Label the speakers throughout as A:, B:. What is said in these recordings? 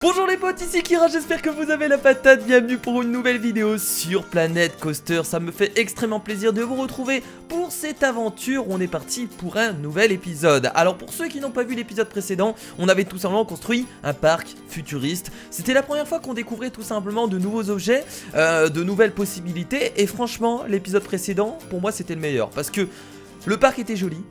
A: Bonjour les potes, ici Kira, j'espère que vous avez la patate, bienvenue pour une nouvelle vidéo sur Planet Coaster. Ça me fait extrêmement plaisir de vous retrouver pour cette aventure où on est parti pour un nouvel épisode. Alors pour ceux qui n'ont pas vu l'épisode précédent, on avait tout simplement construit un parc futuriste. C'était la première fois qu'on découvrait tout simplement de nouveaux objets, de nouvelles possibilités. Et franchement, l'épisode précédent, pour moi c'était le meilleur parce que le parc était joli.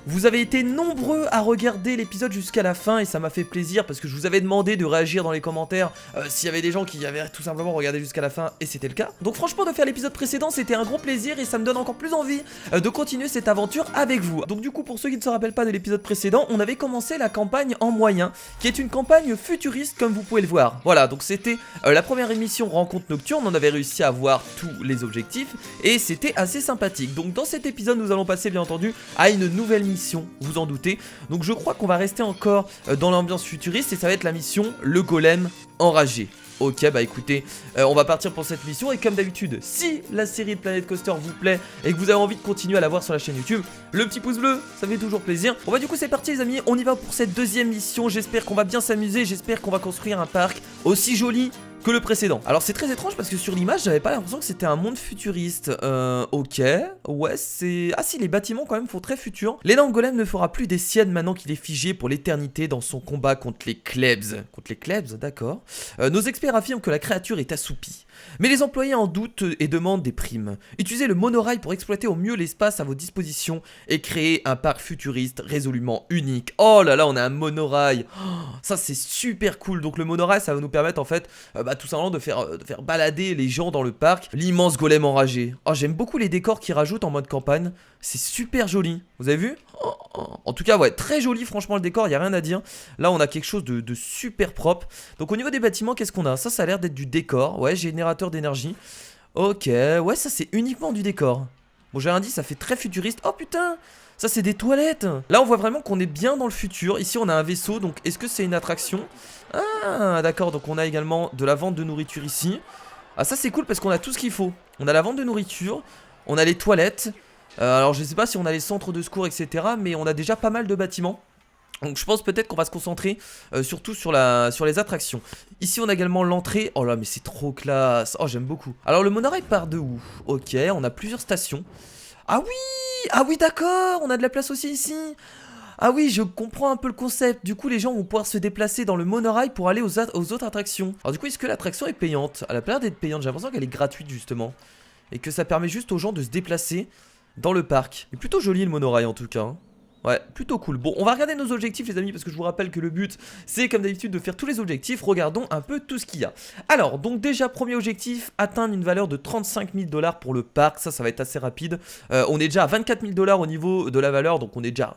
A: Vous avez été nombreux à regarder l'épisode jusqu'à la fin et ça m'a fait plaisir parce que je vous avais demandé de réagir dans les commentaires s'il y avait des gens qui avaient tout simplement regardé jusqu'à la fin et c'était le cas. Donc franchement de faire l'épisode précédent c'était un gros plaisir et ça me donne encore plus envie de continuer cette aventure avec vous. Donc du coup pour ceux qui ne se rappellent pas de l'épisode précédent, on avait commencé la campagne en moyen qui est une campagne futuriste comme vous pouvez le voir. Voilà, donc c'était la première émission rencontre nocturne, on avait réussi à voir tous les objectifs et c'était assez sympathique. Donc dans cet épisode nous allons passer bien entendu à une nouvelle mission, vous en doutez. Donc je crois qu'on va rester encore dans l'ambiance futuriste et ça va être la mission le golem enragé. Ok, bah écoutez, on va partir pour cette mission et comme d'habitude, si la série de Planet Coaster vous plaît et que vous avez envie de continuer à la voir sur la chaîne YouTube, le petit pouce bleu, ça fait toujours plaisir. Bon bah du coup c'est parti les amis, on y va pour cette deuxième mission, j'espère qu'on va bien s'amuser, j'espère qu'on va construire un parc aussi joli que le précédent. Alors c'est très étrange parce que sur l'image j'avais pas l'impression que c'était un monde futuriste. Ok, ouais c'est... Ah si, les bâtiments quand même font très futur. L'énorme golem ne fera plus des siennes maintenant qu'il est figé pour l'éternité dans son combat contre les Klebs. Contre les Klebs, d'accord. Nos experts affirment que la créature est assoupie. Mais les employés en doutent et demandent des primes. Utilisez le monorail pour exploiter au mieux l'espace à vos dispositions et créer un parc futuriste résolument unique. Oh là là, on a un monorail. Oh, ça c'est super cool. Donc le monorail ça va nous permettre en fait tout simplement de faire balader les gens dans le parc. L'immense golem enragé. Oh, j'aime beaucoup les décors qu'ils rajoutent en mode campagne. C'est super joli. Vous avez vu? En tout cas, ouais, très joli, franchement, le décor, il n'y a rien à dire. Là, on a quelque chose de super propre. Donc, au niveau des bâtiments, qu'est-ce qu'on a? Ça a l'air d'être du décor. Ouais, générateur d'énergie. Ok, ouais, ça, c'est uniquement du décor. Bon, j'ai rien dit, ça fait très futuriste. Oh putain! Ça, c'est des toilettes. Là, on voit vraiment qu'on est bien dans le futur. Ici, on a un vaisseau. Donc, est-ce que c'est une attraction? Ah, d'accord. Donc, on a également de la vente de nourriture ici. Ah, ça, c'est cool parce qu'on a tout ce qu'il faut. On a la vente de nourriture. On a les toilettes. Alors, je sais pas si on a les centres de secours, etc. Mais on a déjà pas mal de bâtiments. Donc, je pense peut-être qu'on va se concentrer surtout sur les attractions. Ici, on a également l'entrée. Oh là, mais c'est trop classe. Oh, j'aime beaucoup. Alors, le monorail part de où? Ok, on a plusieurs stations. Ah oui! Ah oui, d'accord! On a de la place aussi ici! Ah oui, je comprends un peu le concept. Du coup, les gens vont pouvoir se déplacer dans le monorail pour aller aux autres attractions. Alors du coup, est-ce que l'attraction est payante? Elle a pas l'air d'être payante, j'ai l'impression qu'elle est gratuite justement. Et que ça permet juste aux gens de se déplacer dans le parc. Il est plutôt joli le monorail en tout cas, hein. Ouais, plutôt cool. Bon, on va regarder nos objectifs les amis parce que je vous rappelle que le but c'est comme d'habitude de faire tous les objectifs. Regardons un peu tout ce qu'il y a. Alors, donc déjà premier objectif, atteindre une valeur de 35 000 $ pour le parc. Ça va être assez rapide. On est déjà à 24 000 $ au niveau de la valeur, donc on est déjà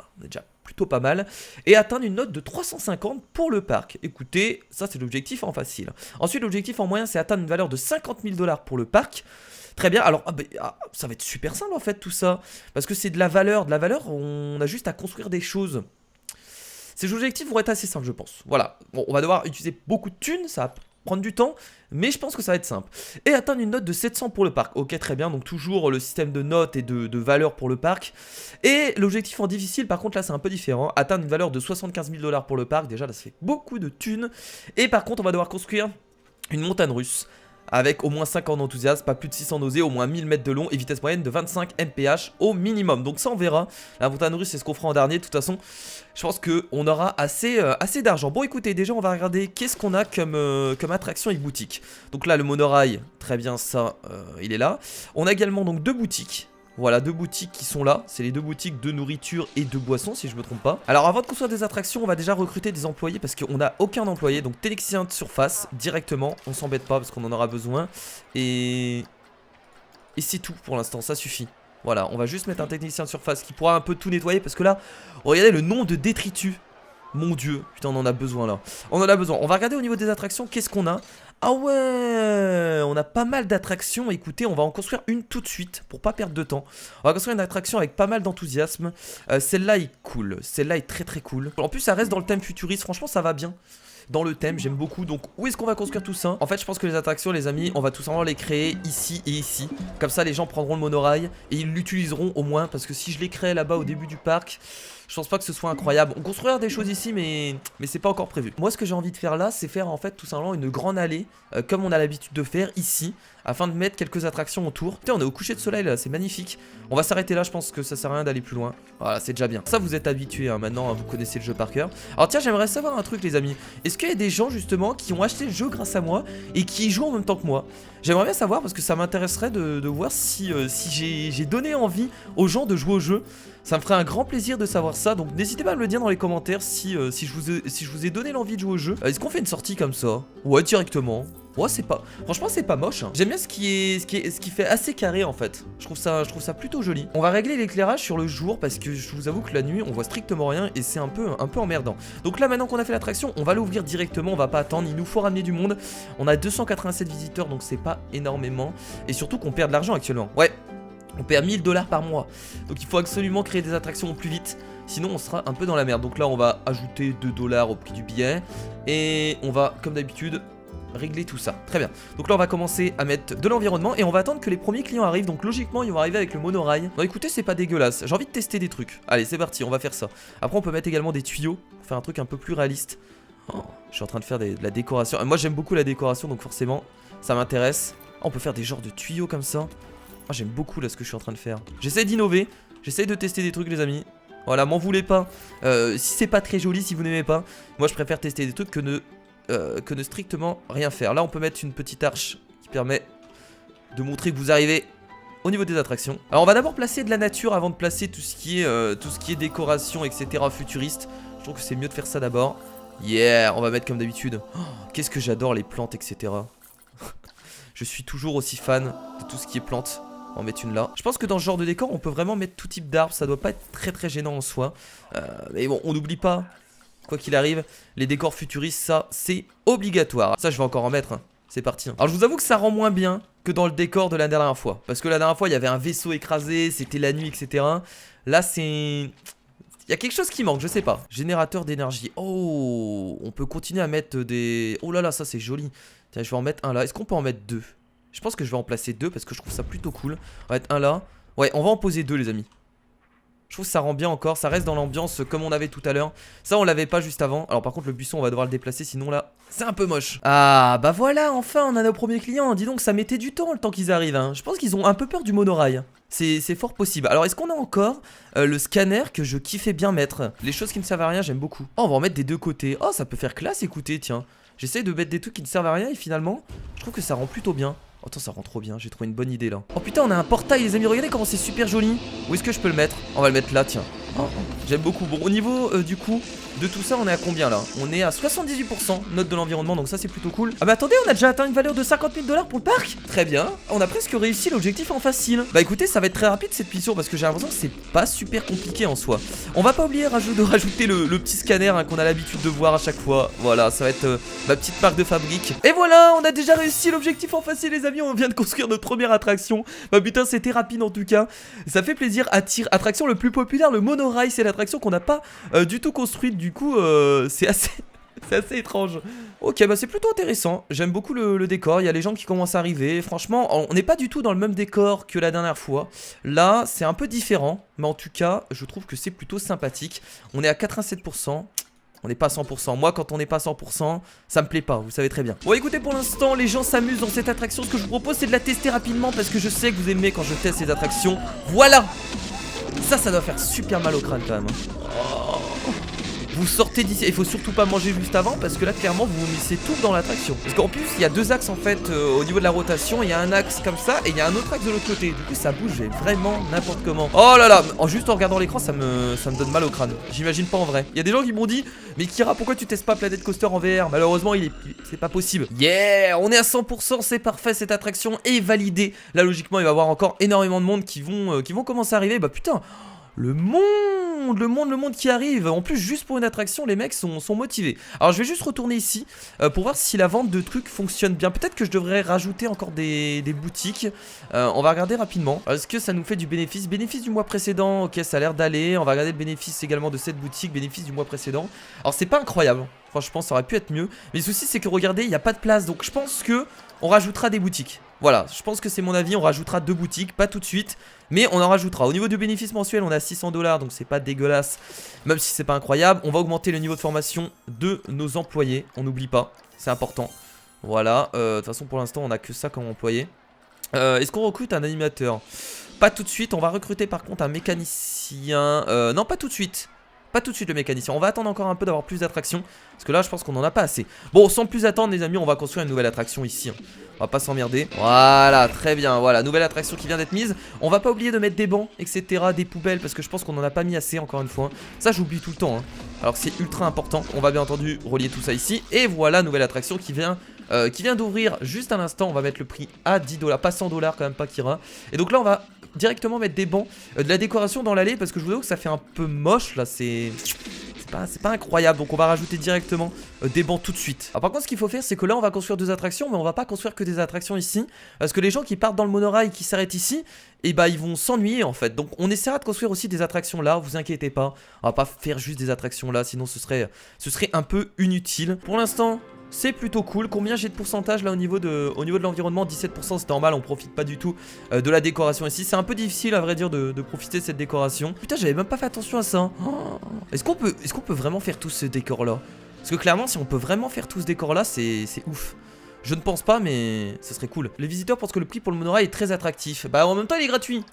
A: plutôt pas mal. Et atteindre une note de 350 pour le parc. Écoutez, ça c'est l'objectif en facile. Ensuite, l'objectif en moyen c'est atteindre une valeur de 50 000 $ pour le parc. Très bien, alors ça va être super simple en fait tout ça. Parce que c'est de la valeur, on a juste à construire des choses. Ces objectifs vont être assez simples je pense. Voilà, bon, on va devoir utiliser beaucoup de thunes, ça va prendre du temps. Mais je pense que ça va être simple. Et atteindre une note de 700 pour le parc. Ok, très bien, donc toujours le système de notes et de valeurs pour le parc. Et l'objectif en difficile, par contre là c'est un peu différent. Atteindre une valeur de 75 000 $ pour le parc, déjà là ça fait beaucoup de thunes. Et par contre on va devoir construire une montagne russe. Avec au moins 5 ans d'enthousiasme, pas plus de 600 nausées, au moins 1000 mètres de long et vitesse moyenne de 25 mph au minimum. Donc ça on verra. La montagne russe c'est ce qu'on fera en dernier. De toute façon, je pense qu'on aura assez d'argent. Bon écoutez, déjà on va regarder qu'est-ce qu'on a comme attraction et boutique. Donc là le monorail, très bien ça, il est là. On a également donc deux boutiques. Voilà, deux boutiques qui sont là. C'est les deux boutiques de nourriture et de boissons, si je me trompe pas. Alors, avant de construire des attractions, on va déjà recruter des employés parce qu'on n'a aucun employé. Donc, technicien de surface, directement. On s'embête pas parce qu'on en aura besoin. Et c'est tout pour l'instant, ça suffit. Voilà, on va juste mettre un technicien de surface qui pourra un peu tout nettoyer parce que là, regardez le nombre de détritus. Mon dieu, putain, on en a besoin là. On en a besoin. On va regarder au niveau des attractions, qu'est-ce qu'on a? Ah ouais, on a pas mal d'attractions. Écoutez, on va en construire une tout de suite pour pas perdre de temps. On va construire une attraction avec pas mal d'enthousiasme. Celle-là est cool. Celle-là est très très cool. En plus, ça reste dans le thème futuriste. Franchement, ça va bien. Dans le thème, j'aime beaucoup. Donc, où est-ce qu'on va construire tout ça? En fait, je pense que les attractions, les amis, on va tout simplement les créer ici et ici. Comme ça, les gens prendront le monorail et ils l'utiliseront au moins. Parce que si je les crée là-bas au début du parc, Je pense pas que ce soit incroyable. On construira des choses ici, mais c'est pas encore prévu. Moi, ce que j'ai envie de faire là, c'est faire en fait tout simplement une grande allée, comme on a l'habitude de faire ici, afin de mettre quelques attractions autour. Putain, on est au coucher de soleil là, c'est magnifique. On va s'arrêter là, je pense que ça sert à rien d'aller plus loin. Voilà, c'est déjà bien. Ça, vous êtes habitués hein, maintenant, hein, vous connaissez le jeu par cœur. Alors tiens, j'aimerais savoir un truc les amis. Est-ce qu'il y a des gens justement qui ont acheté le jeu grâce à moi et qui y jouent en même temps que moi? J'aimerais bien savoir parce que ça m'intéresserait de voir si j'ai donné envie aux gens de jouer au jeu. Ça me ferait un grand plaisir de savoir ça, donc n'hésitez pas à me le dire dans les commentaires si je vous ai donné l'envie de jouer au jeu. Est-ce qu'on fait une sortie comme ça? Ouais, directement. Ouais, c'est pas... Franchement, c'est pas moche. Hein. J'aime bien ce qui fait assez carré en fait. Je trouve ça plutôt joli. On va régler l'éclairage sur le jour parce que je vous avoue que la nuit, on voit strictement rien et c'est un peu emmerdant. Donc là, maintenant qu'on a fait l'attraction, on va l'ouvrir directement. On va pas attendre. Il nous faut ramener du monde. On a 287 visiteurs, donc c'est pas énormément. Et surtout qu'on perd de l'argent actuellement. Ouais. On perd 1000 $ par mois. Donc il faut absolument créer des attractions au plus vite. Sinon on sera un peu dans la merde. Donc là on va ajouter 2 $ au prix du billet. Et on va comme d'habitude régler tout ça. Très bien. Donc là on va commencer à mettre de l'environnement. Et on va attendre que les premiers clients arrivent. Donc logiquement ils vont arriver avec le monorail. Non écoutez c'est pas dégueulasse. J'ai envie de tester des trucs. Allez c'est parti on va faire ça. Après on peut mettre également des tuyaux. Pour faire un truc un peu plus réaliste. Oh, je suis en train de faire de la décoration. Moi j'aime beaucoup la décoration donc forcément ça m'intéresse. Oh, on peut faire des genres de tuyaux comme ça. Oh, j'aime beaucoup là ce que je suis en train de faire. J'essaie d'innover, j'essaie de tester des trucs les amis. Voilà, m'en voulez pas. Si c'est pas très joli, si vous n'aimez pas, moi je préfère tester des trucs que ne strictement rien faire. Là on peut mettre une petite arche qui permet de montrer que vous arrivez au niveau des attractions. Alors on va d'abord placer de la nature avant de placer tout ce qui est décoration, etc. futuriste. Je trouve que c'est mieux de faire ça d'abord. Yeah, on va mettre comme d'habitude. Oh, qu'est-ce que j'adore les plantes, etc. Je suis toujours aussi fan de tout ce qui est plantes. On va mettre une là. Je pense que dans ce genre de décor, on peut vraiment mettre tout type d'arbres. Ça doit pas être très gênant en soi. Mais bon, on n'oublie pas, quoi qu'il arrive, les décors futuristes, ça, c'est obligatoire. Ça, je vais encore en mettre. Hein. C'est parti. Hein. Alors, je vous avoue que ça rend moins bien que dans le décor de la dernière fois. Parce que la dernière fois, il y avait un vaisseau écrasé, c'était la nuit, etc. Là, c'est... Il y a quelque chose qui manque, je sais pas. Générateur d'énergie. Oh, on peut continuer à mettre des... Oh là là, ça, c'est joli. Tiens, je vais en mettre un là. Est-ce qu'on peut en mettre deux? Je pense que je vais en placer deux parce que je trouve ça plutôt cool. On va mettre un là. Ouais, on va en poser deux les amis. Je trouve que ça rend bien encore. Ça reste dans l'ambiance comme on avait tout à l'heure. Ça on l'avait pas juste avant. Alors par contre le buisson on va devoir le déplacer. Sinon là c'est un peu moche. Ah bah voilà, enfin on a nos premiers clients. Dis donc ça mettait du temps le temps qu'ils arrivent hein. Je pense qu'ils ont un peu peur du monorail. C'est fort possible. Alors est-ce qu'on a encore le scanner que je kiffais bien mettre? Les choses qui ne servent à rien j'aime beaucoup. Oh on va en mettre des deux côtés. Oh ça peut faire classe écoutez tiens. J'essaie de mettre des trucs qui ne servent à rien et finalement je trouve que ça rend plutôt bien. Oh, attends, ça rend trop bien, j'ai trouvé une bonne idée là. Oh putain, on a un portail les amis, regardez comment c'est super joli. Où est-ce que je peux le mettre? On va le mettre là, tiens. Oh, j'aime beaucoup. Bon, au niveau du coup de tout ça, on est à combien là? On est à 78% note de l'environnement, donc ça c'est plutôt cool. Ah mais attendez, on a déjà atteint une valeur de 50 000 $ pour le parc. Très bien, on a presque réussi l'objectif en facile. Bah écoutez, ça va être très rapide cette mission parce que j'ai l'impression que c'est pas super compliqué en soi. On va pas oublier de rajouter le petit scanner hein, qu'on a l'habitude de voir à chaque fois. Voilà, ça va être ma petite marque de fabrique. Et voilà, on a déjà réussi l'objectif en facile les amis, on vient de construire notre première attraction. Bah putain, c'était rapide en tout cas. Ça fait plaisir. Attraction le plus populaire, le monorail, c'est l'attraction qu'on n'a pas du tout construite. Du coup, c'est assez étrange. Ok, bah c'est plutôt intéressant. J'aime beaucoup le décor. Il y a les gens qui commencent à arriver. Franchement, on n'est pas du tout dans le même décor que la dernière fois. Là, c'est un peu différent. Mais en tout cas, je trouve que c'est plutôt sympathique. On est à 87%. On n'est pas à 100%. Moi, quand on n'est pas à 100%, ça me plaît pas, vous savez très bien. Bon, écoutez, pour l'instant, les gens s'amusent dans cette attraction. Ce que je vous propose, c'est de la tester rapidement parce que je sais que vous aimez quand je teste ces attractions. Voilà! Ça doit faire super mal au crâne quand même. Oh. Vous sortez d'ici, il faut surtout pas manger juste avant parce que là clairement vous vomissez tout dans l'attraction. Parce qu'en plus il y a deux axes en fait au niveau de la rotation. Il y a un axe comme ça et il y a un autre axe de l'autre côté. Du coup ça bouge vraiment n'importe comment. Oh là là, juste en regardant l'écran ça me donne mal au crâne. J'imagine pas en vrai. Il y a des gens qui m'ont dit mais Kira pourquoi tu testes pas Planet Coaster en VR? Malheureusement c'est pas possible. Yeah, on est à 100%, c'est parfait, cette attraction est validée. Là logiquement il va y avoir encore énormément de monde qui vont commencer à arriver. Bah putain, le monde qui arrive. En plus juste pour une attraction les mecs sont motivés. Alors je vais juste retourner ici pour voir si la vente de trucs fonctionne bien. Peut-être que je devrais rajouter encore des boutiques. On va regarder rapidement. Est-ce que ça nous fait du bénéfice? Bénéfice du mois précédent, ok ça a l'air d'aller. On va regarder le bénéfice également de cette boutique. Bénéfice du mois précédent. Alors c'est pas incroyable, franchement ça aurait pu être mieux. Mais le souci c'est que regardez il n'y a pas de place. Donc je pense que on rajoutera des boutiques. Voilà, je pense que c'est mon avis. On rajoutera 2 boutiques, pas tout de suite, mais on en rajoutera. Au niveau du bénéfice mensuel, on a 600 $, donc c'est pas dégueulasse, même si c'est pas incroyable. On va augmenter le niveau de formation de nos employés, on n'oublie pas, c'est important. Voilà, de toute façon pour l'instant on a que ça comme employé. Est-ce qu'on recrute un animateur? Pas tout de suite, on va recruter par contre un mécanicien. Non, pas tout de suite. Pas tout de suite le mécanicien, on va attendre encore un peu d'avoir plus d'attractions. Parce que là je pense qu'on en a pas assez. Bon, sans plus attendre les amis, on va construire une nouvelle attraction ici. On va pas s'emmerder. Voilà, très bien, voilà, nouvelle attraction qui vient d'être mise. On va pas oublier de mettre des bancs, etc, des poubelles, parce que je pense qu'on en a pas mis assez encore une fois. Ça j'oublie tout le temps, hein. Alors que c'est ultra important. On va bien entendu relier tout ça ici. Et voilà, nouvelle attraction qui vient d'ouvrir juste à l'instant. On va mettre le prix à 10 $, pas 100 $ quand même, pas Kira. Et donc là on va directement mettre des bancs, de la décoration dans l'allée, parce que je vous avoue que ça fait un peu moche là, c'est pas incroyable. Donc on va rajouter directement des bancs tout de suite. Alors par contre ce qu'il faut faire, c'est que là on va construire 2 attractions, mais on va pas construire que des attractions ici, parce que les gens qui partent dans le monorail, qui s'arrêtent ici, et bah ils vont s'ennuyer en fait. Donc on essaiera de construire aussi des attractions là, vous inquiétez pas. On va pas faire juste des attractions là, sinon ce serait un peu inutile. Pour l'instant c'est plutôt cool. Combien j'ai de pourcentage là au niveau de l'environnement? 17%, c'est normal, on profite pas du tout de la décoration ici. C'est un peu difficile à vrai dire de profiter de cette décoration. Putain, j'avais même pas fait attention à ça. Oh, est-ce qu'on peut vraiment faire tout ce décor là? Parce que clairement si on peut vraiment faire tout ce décor là, c'est ouf. Je ne pense pas, mais ça serait cool. Les visiteurs pensent que le prix pour le monorail est très attractif. Bah en même temps il est gratuit.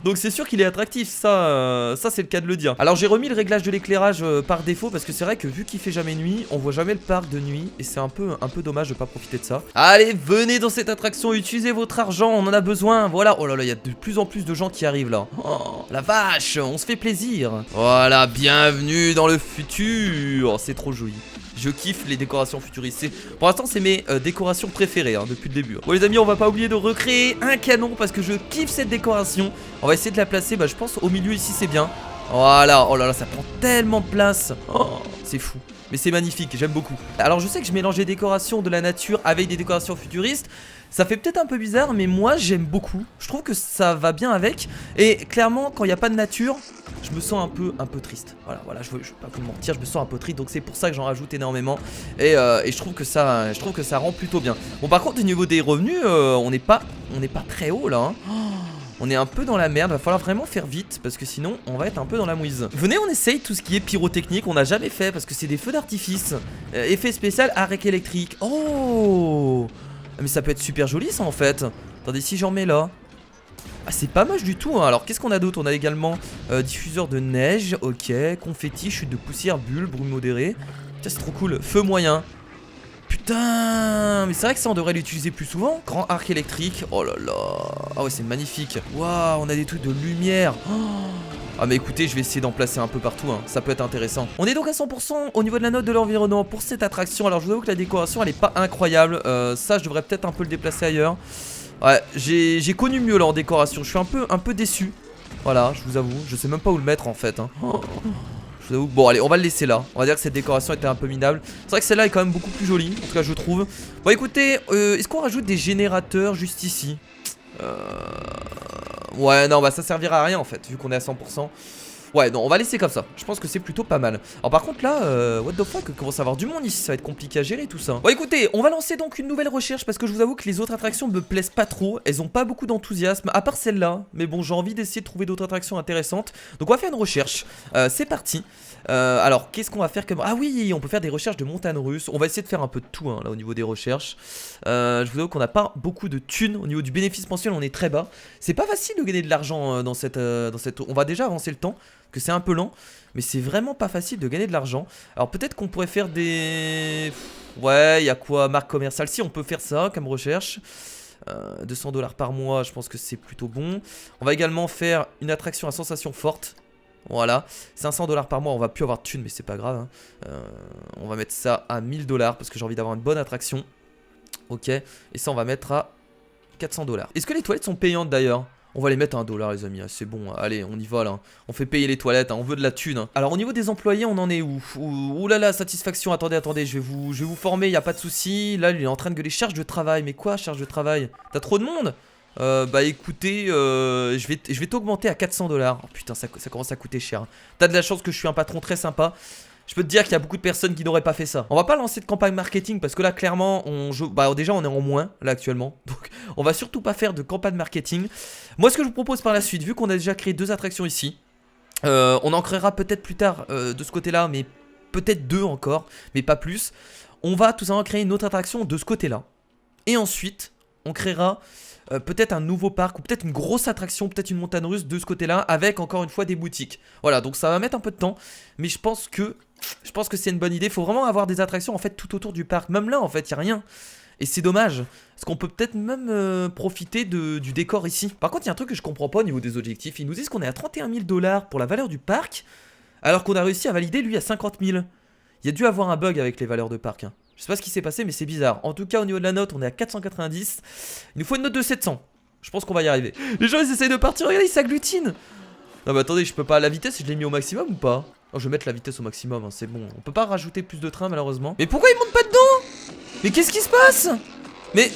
A: Donc c'est sûr qu'il est attractif, ça c'est le cas de le dire. Alors j'ai remis le réglage de l'éclairage par défaut, parce que c'est vrai que vu qu'il fait jamais nuit, on voit jamais le parc de nuit. Et c'est un peu dommage de pas profiter de ça. Allez, venez dans cette attraction, utilisez votre argent, on en a besoin. Voilà, oh là là, il y a de plus en plus de gens qui arrivent là. Oh, la vache, on se fait plaisir. Voilà, bienvenue dans le futur. C'est trop joli. Je kiffe les décorations futuristes. Pour l'instant c'est mes décorations préférées hein, depuis le début. Bon les amis, on va pas oublier de recréer un canon, parce que je kiffe cette décoration. On va essayer de la placer, bah je pense au milieu ici c'est bien. Voilà, oh là là, ça prend tellement de place. Oh, c'est fou. Mais c'est magnifique, j'aime beaucoup. Alors je sais que je mélange les décorations de la nature avec des décorations futuristes. Ça fait peut-être un peu bizarre, mais moi j'aime beaucoup. Je trouve que ça va bien avec. Et clairement, quand il n'y a pas de nature, je me sens un peu triste. Voilà, je vais pas vous mentir, je me sens un peu triste. Donc c'est pour ça que j'en rajoute énormément. Et je trouve que ça rend plutôt bien. Bon, par contre, au niveau des revenus, on n'est pas très haut là. Hein. On est un peu dans la merde, va falloir vraiment faire vite, parce que sinon on va être un peu dans la mouise. Venez, on essaye tout ce qui est pyrotechnique, on n'a jamais fait, parce que c'est des feux d'artifice. Effet spécial, arc électrique. Oh, mais ça peut être super joli ça en fait. Attendez, si j'en mets là. Ah, c'est pas moche du tout hein. Alors qu'est-ce qu'on a d'autre? On a également diffuseur de neige, ok, confetti, chute de poussière, bulle, brume modérée. Putain, c'est trop cool, feu moyen. Putain, mais c'est vrai que ça on devrait l'utiliser plus souvent. Grand arc électrique, oh là là. Ah ouais, c'est magnifique. Waouh, on a des trucs de lumière. Oh. Ah mais écoutez, je vais essayer d'en placer un peu partout hein. Ça peut être intéressant. On est donc à 100% au niveau de la note de l'environnement pour cette attraction. Alors je vous avoue que la décoration elle est pas incroyable. Ça je devrais peut-être un peu le déplacer ailleurs. Ouais, j'ai connu mieux là en décoration. Je suis un peu déçu. Voilà, je vous avoue, je sais même pas où le mettre en fait hein. Oh. Je vous avoue. Bon allez, on va le laisser là. On va dire que cette décoration était un peu minable. C'est vrai que celle-là est quand même beaucoup plus jolie. En tout cas je trouve. Bon écoutez, est-ce qu'on rajoute des générateurs juste ici? Ouais non, bah ça servira à rien en fait, vu qu'on est à 100%. Ouais non, on va laisser comme ça. Je pense que c'est plutôt pas mal. Alors par contre là, what the fuck, il commence à avoir du monde ici. Ça va être compliqué à gérer tout ça. Bon écoutez, on va lancer donc une nouvelle recherche, parce que je vous avoue que les autres attractions me plaisent pas trop. Elles ont pas beaucoup d'enthousiasme, à part celle-là. Mais bon, j'ai envie d'essayer de trouver d'autres attractions intéressantes. Donc on va faire une recherche. C'est parti. Alors qu'est-ce qu'on va faire comme... Ah oui, on peut faire des recherches de montagnes russes. On va essayer de faire un peu de tout hein, là au niveau des recherches. Je vous avoue qu'on n'a pas beaucoup de thunes. Au niveau du bénéfice mensuel on est très bas. C'est pas facile de gagner de l'argent dans cette... On va déjà avancer le temps, que c'est un peu lent, mais c'est vraiment pas facile de gagner de l'argent. Alors peut-être qu'on pourrait faire des... Ouais, il y a quoi? Marque commerciale. Si, on peut faire ça comme recherche. 200 $ par mois, je pense que c'est plutôt bon. On va également faire une attraction à sensation forte. Voilà, 500 $ par mois, on va plus avoir de thunes, mais c'est pas grave hein. On va mettre ça à 1000 $ parce que j'ai envie d'avoir une bonne attraction. Ok, et ça on va mettre à 400 $. Est-ce que les toilettes sont payantes d'ailleurs? On va les mettre à 1 $ les amis, c'est bon, allez on y va là. On fait payer les toilettes, hein. On veut de la thune hein. Alors au niveau des employés on en est où? Ouh là là, satisfaction, attendez, je vais vous former, y a pas de souci. Là il est en train de gueuler charge de travail, mais quoi charge de travail? T'as trop de monde? Bah écoutez, je vais t'augmenter à 400 $. Oh putain, ça commence à coûter cher. T'as de la chance que je suis un patron très sympa. Je peux te dire qu'il y a beaucoup de personnes qui n'auraient pas fait ça. On va pas lancer de campagne marketing parce que là clairement on joue... Bah déjà on est en moins là actuellement. Donc on va surtout pas faire de campagne marketing. Moi ce que je vous propose par la suite, vu qu'on a déjà créé 2 attractions ici, on en créera peut-être plus tard de ce côté là, mais peut-être 2 encore, mais pas plus. On va tout simplement créer une autre attraction de ce côté là. Et ensuite on créera... peut-être un nouveau parc ou peut-être une grosse attraction, peut-être une montagne russe de ce côté-là avec encore une fois des boutiques. Voilà, donc ça va mettre un peu de temps, mais je pense que c'est une bonne idée. Il faut vraiment avoir des attractions en fait tout autour du parc. Même là en fait, il n'y a rien. Et c'est dommage, parce qu'on peut peut-être même profiter du décor ici. Par contre, il y a un truc que je comprends pas au niveau des objectifs. Ils nous disent qu'on est à 31 000 $ pour la valeur du parc, alors qu'on a réussi à valider lui à 50 000. Il y a dû avoir un bug avec les valeurs de parc, hein. Je sais pas ce qui s'est passé mais c'est bizarre. En tout cas au niveau de la note on est à 490. Il nous faut une note de 700. Je pense qu'on va y arriver. Les gens ils essayent de partir, regardez ils s'agglutinent. Non mais attendez, je peux pas. La vitesse je l'ai mis au maximum ou pas? Oh je vais mettre la vitesse au maximum, hein, c'est bon. On peut pas rajouter plus de trains malheureusement. Mais pourquoi ils montent pas dedans? Mais qu'est-ce qui se passe? Mais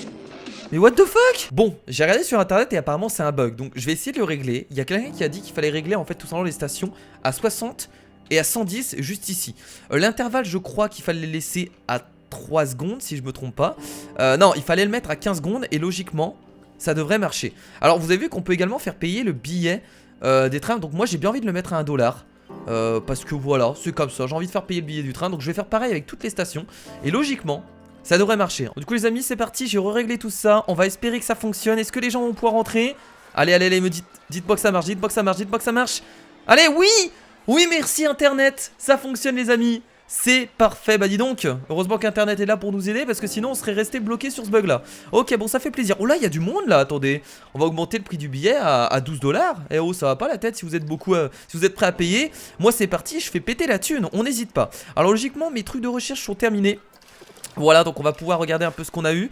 A: what the fuck? Bon, j'ai regardé sur internet et apparemment c'est un bug. Donc je vais essayer de le régler. Il y a quelqu'un qui a dit qu'il fallait régler en fait tout simplement les stations à 60 et à 110 juste ici. L'intervalle je crois qu'il fallait le laisser à 3 secondes si je me trompe pas. Non, il fallait le mettre à 15 secondes et logiquement ça devrait marcher. Alors vous avez vu qu'on peut également faire payer le billet des trains. Donc moi j'ai bien envie de le mettre à 1 $. Parce que voilà, c'est comme ça. J'ai envie de faire payer le billet du train. Donc je vais faire pareil avec toutes les stations. Et logiquement ça devrait marcher. Du coup les amis c'est parti, j'ai réglé tout ça. On va espérer que ça fonctionne. Est-ce que les gens vont pouvoir rentrer? Allez, allez, me dites-moi que ça marche, dites-moi que ça marche, dites-moi que ça marche. Allez, oui! Oui merci internet, ça fonctionne les amis. C'est parfait, bah dis donc. Heureusement qu'internet est là pour nous aider parce que sinon on serait resté bloqué sur ce bug là. Ok bon ça fait plaisir. Oh là il y a du monde là, attendez. On va augmenter le prix du billet à 12 $. Eh oh ça va pas la tête si vous êtes beaucoup si vous êtes prêts à payer. Moi c'est parti, je fais péter la thune, on n'hésite pas. Alors logiquement mes trucs de recherche sont terminés. Voilà donc on va pouvoir regarder un peu ce qu'on a eu.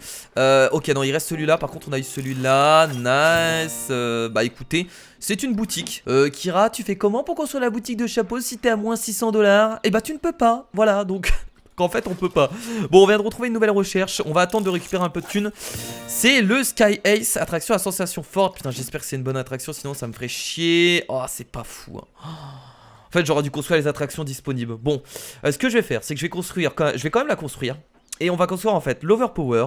A: Ok non il reste celui-là. Par contre on a eu celui-là. Nice. Bah écoutez c'est une boutique. Kira tu fais comment pour construire la boutique de chapeau si t'es à moins 600 $? Et bah tu ne peux pas. Voilà donc qu'en fait on peut pas. Bon on vient de retrouver une nouvelle recherche. On va attendre de récupérer un peu de thunes. C'est le Sky Ace. Attraction à sensation forte. Putain j'espère que c'est une bonne attraction sinon ça me ferait chier. Oh c'est pas fou hein. En fait j'aurais dû construire les attractions disponibles. Bon ce que je vais faire c'est que je vais construire. Je vais quand même la construire. Et on va construire en fait l'Overpower,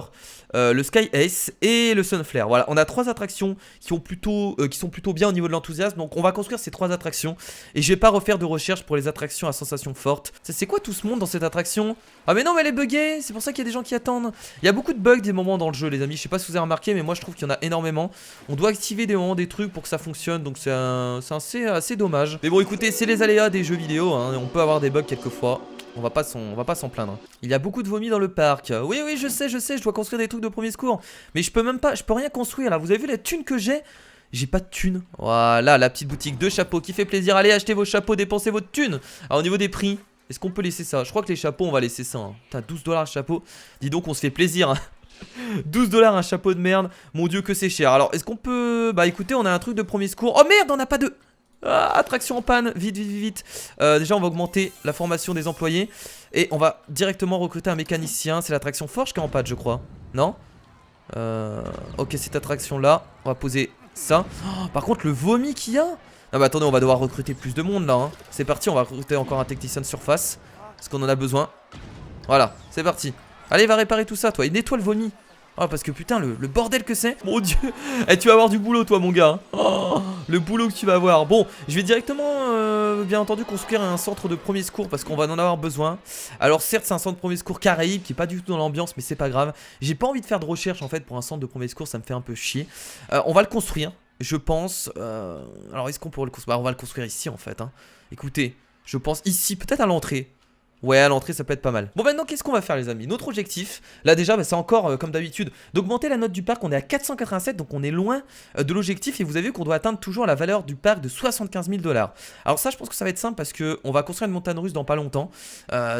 A: le Sky Ace et le Sunflare. Voilà, on a 3 attractions qui sont plutôt bien au niveau de l'enthousiasme. Donc on va construire ces 3 attractions. Et je vais pas refaire de recherche pour les attractions à sensation forte. C'est quoi tout ce monde dans cette attraction? Ah mais non mais elle est buggée. C'est pour ça qu'il y a des gens qui attendent. Il y a beaucoup de bugs des moments dans le jeu les amis. Je sais pas si vous avez remarqué mais moi je trouve qu'il y en a énormément. On doit activer des moments des trucs pour que ça fonctionne. Donc c'est assez dommage. Mais bon écoutez c'est les aléas des jeux vidéo hein. On peut avoir des bugs quelquefois. On va pas s'en plaindre. Il y a beaucoup de vomi dans le parc. Oui, oui, je sais, je dois construire des trucs de premier secours. Mais je peux même pas, je peux rien construire là. Vous avez vu la thune que j'ai? J'ai pas de thune. Voilà, la petite boutique de chapeaux qui fait plaisir. Allez, achetez vos chapeaux, dépensez votre thune. Alors, au niveau des prix, est-ce qu'on peut laisser ça? Je crois que les chapeaux, on va laisser ça. Hein. Putain, 12 $ un chapeau. Dis donc, on se fait plaisir. Hein. 12 $ un chapeau de merde. Mon dieu, que c'est cher. Alors, est-ce qu'on peut. Bah, écoutez, on a un truc de premier secours. Oh merde, on n'a pas de. Ah, attraction en panne, vite, vite, vite, vite. Déjà on va augmenter la formation des employés. Et on va directement recruter un mécanicien. C'est l'attraction Forge qui est en panne je crois. Non ok cette attraction là. On va poser ça. Oh, par contre le vomi qu'il y a. Ah bah attendez on va devoir recruter plus de monde là hein. C'est parti on va recruter encore un technicien de surface. Parce qu'on en a besoin. Voilà c'est parti. Allez va réparer tout ça toi. Il nettoie le vomi. Oh parce que putain le bordel que c'est. Mon dieu. Eh tu vas avoir du boulot toi mon gars. Oh, le boulot que tu vas avoir. Bon je vais directement bien entendu construire un centre de premier secours. Parce qu'on va en avoir besoin. Alors certes c'est un centre de premier secours Caraïbes qui est pas du tout dans l'ambiance. Mais c'est pas grave. J'ai pas envie de faire de recherche en fait pour un centre de premier secours. Ça me fait un peu chier. On va le construire je pense. Alors est-ce qu'on pourrait le construire? Bah, on va le construire ici en fait hein. Écoutez je pense ici peut-être à l'entrée. Ouais à l'entrée ça peut être pas mal. Bon maintenant qu'est-ce qu'on va faire les amis? Notre objectif là déjà bah, c'est encore comme d'habitude d'augmenter la note du parc. On est à 487 donc on est loin de l'objectif. Et vous avez vu qu'on doit atteindre toujours la valeur du parc de 75 000 $. Alors ça je pense que ça va être simple parce que on va construire une montagne russe dans pas longtemps.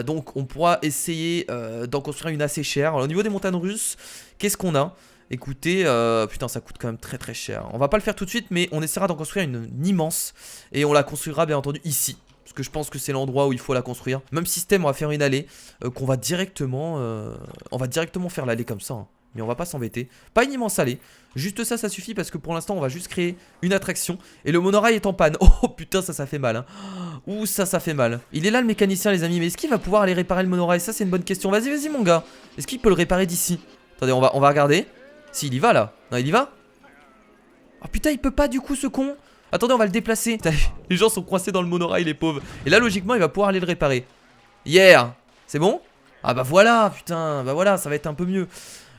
A: Donc on pourra essayer d'en construire une assez chère. Alors, au niveau des montagnes russes qu'est-ce qu'on a? Écoutez, putain ça coûte quand même très très cher. On va pas le faire tout de suite mais on essaiera d'en construire une immense. Et on la construira bien entendu ici. Parce que je pense que c'est l'endroit où il faut la construire. Même système, on va faire une allée qu'on va directement faire l'allée comme ça. Hein. Mais on va pas s'embêter. Pas une immense allée. Juste ça, ça suffit parce que pour l'instant, on va juste créer une attraction. Et le monorail est en panne. Oh putain, ça fait mal. Hein. Ouh, ça fait mal. Il est là le mécanicien, les amis. Mais est-ce qu'il va pouvoir aller réparer le monorail? Ça, c'est une bonne question. Vas-y, vas-y, mon gars. Est-ce qu'il peut le réparer d'ici? Attendez, on va regarder. Si, il y va là. Non, il y va? Oh putain, il peut pas du coup, ce con. Attendez, on va le déplacer. Les gens sont coincés dans le monorail, les pauvres. Et là, logiquement, il va pouvoir aller le réparer. Yeah. C'est bon? Ah bah voilà, putain. Bah voilà, ça va être un peu mieux.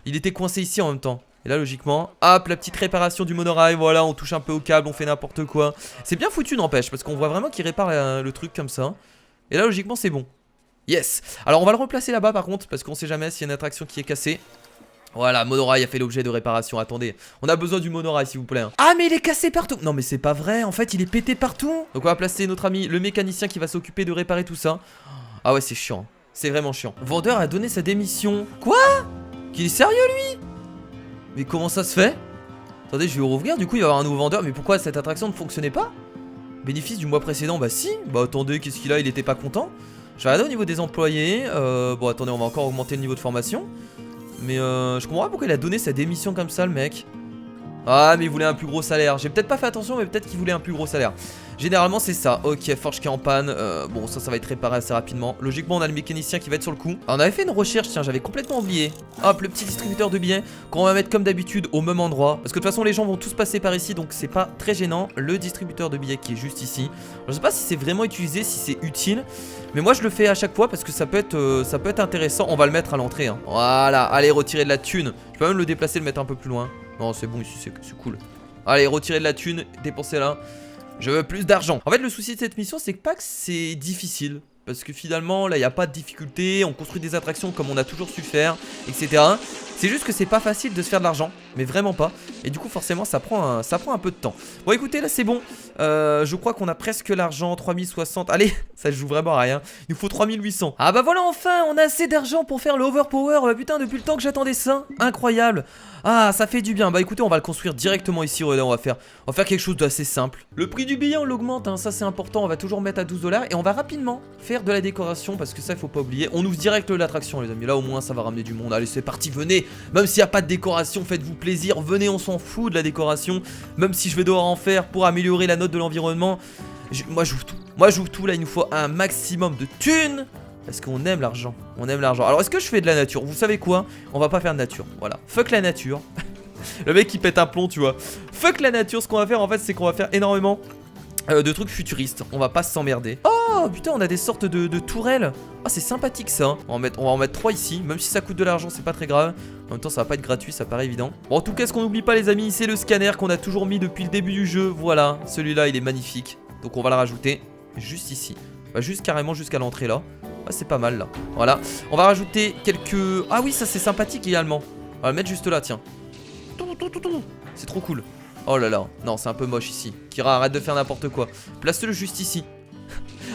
A: Il était coincé ici en même temps. Et là, logiquement, hop, la petite réparation du monorail. Voilà, on touche un peu au câble, on fait n'importe quoi. C'est bien foutu, n'empêche, parce qu'on voit vraiment qu'il répare le truc comme ça. Et là, logiquement, c'est bon. Yes. Alors, on va le replacer là-bas, par contre, parce qu'on sait jamais s'il y a une attraction qui est cassée. Voilà, monorail a fait l'objet de réparation. Attendez, on a besoin du monorail, s'il vous plaît. Hein. Ah, mais il est cassé partout. Non, mais c'est pas vrai. En fait, il est pété partout. Donc, on va placer notre ami, le mécanicien, qui va s'occuper de réparer tout ça. Ah ouais, c'est chiant. C'est vraiment chiant. Vendeur a donné sa démission. Quoi? Qu'il est sérieux, lui? Mais comment ça se fait? Attendez, je vais rouvrir. Du coup, il va y avoir un nouveau vendeur. Mais pourquoi cette attraction ne fonctionnait pas? Bénéfice du mois précédent. Bah, si. Bah, attendez, qu'est-ce qu'il a? Il était pas content. Je vais regarder au niveau des employés. Bon, attendez, on va encore augmenter le niveau de formation. Mais je comprends pas pourquoi il a donné sa démission comme ça, le mec. Ah, mais il voulait un plus gros salaire. J'ai peut-être pas fait attention, mais peut-être qu'il voulait un plus gros salaire. Généralement, c'est ça. Ok, forge qui est en panne. Bon, ça va être réparé assez rapidement. Logiquement, on a le mécanicien qui va être sur le coup. Alors, on avait fait une recherche, tiens, j'avais complètement oublié. Hop, le petit distributeur de billets qu'on va mettre comme d'habitude au même endroit. Parce que de toute façon, les gens vont tous passer par ici, donc c'est pas très gênant. Le distributeur de billets qui est juste ici. Je sais pas si c'est vraiment utilisé, si c'est utile. Mais moi, je le fais à chaque fois parce que ça peut être intéressant. On va le mettre à l'entrée. Hein. Voilà, allez, retirer de la thune. Je peux même le déplacer, le mettre un peu plus loin. Non, c'est bon ici, c'est cool. Allez, retirer de la thune, dépenser là. Je veux plus d'argent. En fait, le souci de cette mission, c'est pas que c'est difficile. Parce que finalement, là, il n'y a pas de difficulté. On construit des attractions comme on a toujours su faire, etc. C'est juste que c'est pas facile de se faire de l'argent. Mais vraiment pas. Et du coup, forcément, ça prend un peu de temps. Bon, écoutez, là, c'est bon. Je crois qu'on a presque l'argent. 3060. Allez, ça joue vraiment à rien. Il nous faut 3800. Ah bah voilà, enfin, on a assez d'argent pour faire le overpower. Putain, depuis le temps que j'attendais ça. Incroyable. Ah, ça fait du bien. Bah écoutez, on va le construire directement ici. On va faire quelque chose d'assez simple. Le prix du billet, on l'augmente, hein, ça c'est important. On va toujours mettre à 12 $. Et on va rapidement faire de la décoration parce que ça, il faut pas oublier. On ouvre direct l'attraction, les amis. Là, au moins, ça va ramener du monde. Allez, c'est parti, venez. Même s'il n'y a pas de décoration, faites-vous plaisir. Venez, on s'en fout de la décoration. Même si je vais devoir en faire pour améliorer la note de l'environnement. Moi, j'ouvre tout. Moi, j'ouvre tout. Là, il nous faut un maximum de thunes. Parce qu'on aime l'argent. On aime l'argent. Alors, est-ce que je fais de la nature? Vous savez quoi? On va pas faire de nature. Voilà. Fuck la nature. Le mec qui pète un plomb, tu vois. Fuck la nature. Ce qu'on va faire, en fait, c'est qu'on va faire énormément de trucs futuristes. On va pas s'emmerder. Oh, putain, on a des sortes de tourelles. Ah, c'est sympathique, ça. Hein. On va en mettre 3 ici. Même si ça coûte de l'argent, c'est pas très grave. En même temps, ça va pas être gratuit, ça paraît évident. Bon, en tout cas, ce qu'on n'oublie pas, les amis, c'est le scanner qu'on a toujours mis depuis le début du jeu. Voilà. Celui-là, il est magnifique. Donc, on va le rajouter juste ici. Bah, juste carrément jusqu'à l'entrée, là. Ah, c'est pas mal là, voilà. On va rajouter quelques... Ah oui, ça c'est sympathique également. On va le mettre juste là, tiens. C'est trop cool. Oh là là, non c'est un peu moche ici. Kira, arrête de faire n'importe quoi. Place-le juste ici.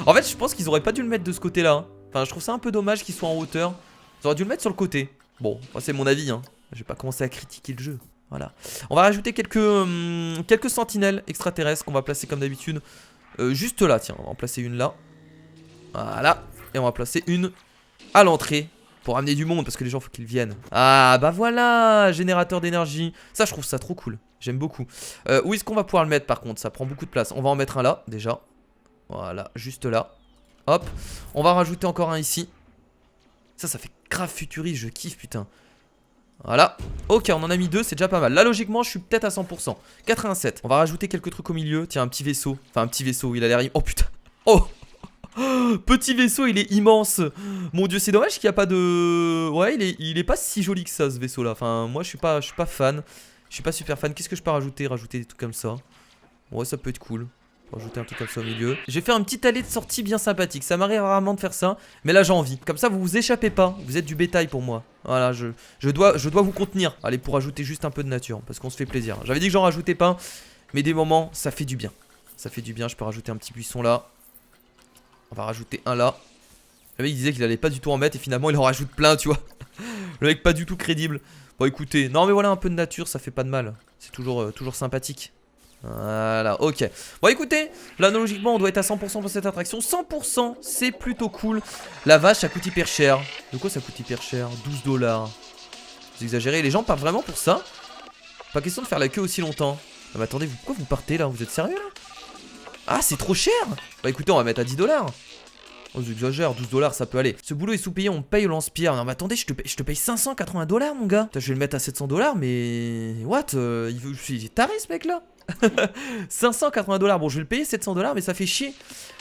A: En fait je pense qu'ils auraient pas dû le mettre de ce côté là, hein. Enfin je trouve ça un peu dommage qu'il soit en hauteur. Ils auraient dû le mettre sur le côté. Bon, c'est mon avis, hein. Je vais pas commencer à critiquer le jeu. Voilà. On va rajouter quelques sentinelles extraterrestres qu'on va placer comme d'habitude juste là, tiens, on va en placer une là. Voilà. Et on va placer une à l'entrée pour amener du monde parce que les gens faut qu'ils viennent. Ah bah voilà, générateur d'énergie. Ça je trouve ça trop cool, j'aime beaucoup. Où est-ce qu'on va pouvoir le mettre par contre? Ça prend beaucoup de place. On va en mettre un là déjà. Voilà, juste là. Hop, on va rajouter encore un ici. Ça fait grave futuriste, je kiffe putain. Voilà, ok on en a mis 2, c'est déjà pas mal. Là logiquement je suis peut-être à 100%. 87, on va rajouter quelques trucs au milieu. Tiens un petit vaisseau, enfin un petit vaisseau, il a l'air... Oh putain. Oh. Petit vaisseau, il est immense. Mon dieu, c'est dommage qu'il n'y a pas de... Ouais, il est pas si joli que ça, ce vaisseau-là. Enfin, moi, je suis pas fan. Je suis pas super fan. Qu'est-ce que je peux rajouter? Rajouter des trucs comme ça. Ouais, ça peut être cool. Rajouter un truc comme ça au milieu. Je vais faire une petite allée de sortie bien sympathique. Ça m'arrive rarement de faire ça. Mais là, j'ai envie. Comme ça, vous vous échappez pas. Vous êtes du bétail pour moi. Voilà, je dois vous contenir. Allez, pour rajouter juste un peu de nature. Parce qu'on se fait plaisir. J'avais dit que j'en rajoutais pas. Mais des moments, ça fait du bien. Ça fait du bien. Je peux rajouter un petit buisson là. On va rajouter un là. Le mec disait qu'il allait pas du tout en mettre et finalement il en rajoute plein, tu vois. Le mec pas du tout crédible. Bon écoutez, non mais voilà, un peu de nature, ça fait pas de mal. C'est toujours sympathique. Voilà, ok. Bon écoutez, là logiquement on doit être à 100% pour cette attraction. 100%, c'est plutôt cool. La vache, ça coûte hyper cher. De quoi ça coûte hyper cher? 12 $. Vous exagérez, les gens partent vraiment pour ça? Pas question de faire la queue aussi longtemps. Ah mais attendez, pourquoi vous partez là? Vous êtes sérieux là? Ah c'est trop cher. Bah écoutez, on va mettre à 10 $. Oh j'exagère, 12 $ ça peut aller. Ce boulot est sous-payé, on paye au lance-pierre. Non mais attendez, je te paye 580 $ mon gars. Putain, je vais le mettre à 700 $, mais... What je suis taré ce mec là. 580 $, bon je vais le payer 700 $, mais ça fait chier.